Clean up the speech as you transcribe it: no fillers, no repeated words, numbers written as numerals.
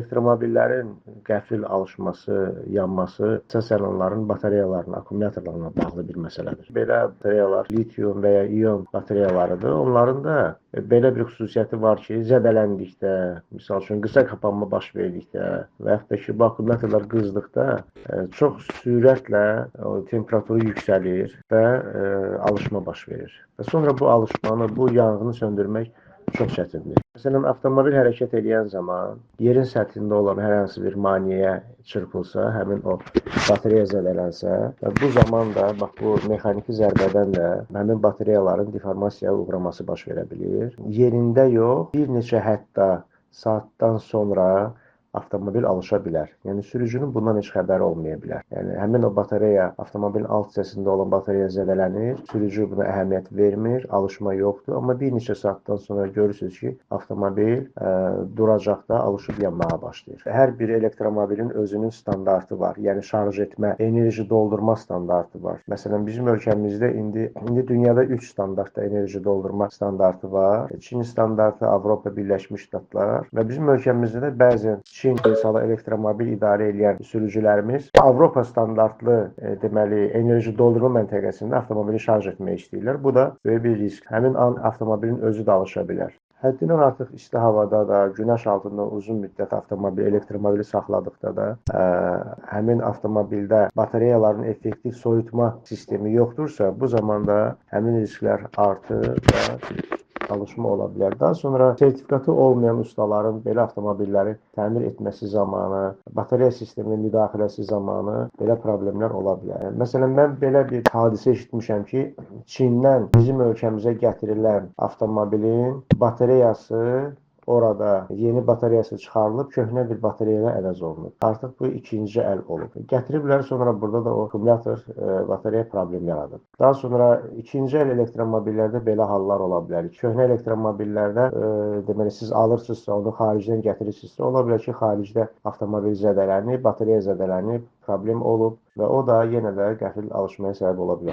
Elektromobillərin qəfil alışması, yanması əsasən onların batareyalarına, akkumulyatorlarına bağlı bir məsələdir. Belə batareyalar litium və ya ion batareyalarıdır. Onların da belə bir xüsusiyyəti var ki, zədələndikdə, misal üçün qısa kapanma baş verdikdə və yaxud da ki, bu akkumulyatorlar qızdıqda çox sürətlə temperaturu yüksəlir və alışma baş verir. Və sonra bu alışmanı, bu yanğını söndürmək çox çətindir. Məsələn, avtomobil hərəkət edən zaman yerin səthində olan hər hansı bir maneəyə çırpılsa, həmin o batareya zədələnsə və bu zaman da bax bu mexaniki zərbədən də həmin batareyaların deformasiyaya uğraması baş verə bilir. Yerində yox, bir neçə hətta saatdan sonra avtomobil alışa bilər. Yəni sürücünün bundan heç xəbəri olmaya bilər. Yəni həmin o batareya, avtomobilin alt hissəsində olan batareya zədələnir, sürücü buna əhəmiyyət vermir, alışma yoxdur, amma bir neçə saatdan sonra görürsünüz ki, avtomobil duracaqda alışıb yanmağa başlayır. Hər bir elektromobilin özünün standartı var. Yəni şarj etmə, enerji doldurma standartı var. Məsələn, bizim ölkəmizdə indi dünyada 3 standartda enerji doldurma standartı var. Çin standartı, Avropa Birləşmiş Ştatlar və bizim ölkəmizdə də bəzən Çin misalı elektromobil idarə edən sürücülərimiz Avropa standartlı deməli enerji doldurma məntəqəsində avtomobili şarj etmək istəyirlər. Bu da böyük bir risk. Həmin an avtomobilin özü də alışa bilər. Həddindən artıq isti havada da, günəş altında uzun müddət elektromobili saxladıqda da həmin avtomobildə batareyaların effektiv soyutma sistemi yoxdursa, bu zamanda həmin risklər artır və alışma ola bilər. Daha sonra sertifikatı olmayan ustaların belə avtomobilləri təmir etməsi zamanı, batareya sisteminə müdaxiləsi zamanı belə problemlər ola bilər. Məsələn, mən belə bir hadisə eşitmişəm ki, Çindən bizim ölkəmizə gətirilən avtomobilin batareyası orada yeni batareyası çıxarılıb, köhnə bir batareya əvəz olunub. Artıq bu ikinci əl olub. Gətiriblər, sonra burada da o akkumulyator batareya problem yaradıb. Daha sonra ikinci əl elektromobillərdə belə hallar ola bilər. Köhnə elektromobillərdə deməli siz alırsınızsa, onu xaricdən gətirirsinizsə, ola bilər ki, xaricdə avtomobil zədələnib, batareya zədələnib, problem olub və o da yenə də qəfil alışmaya səbəb ola bilər.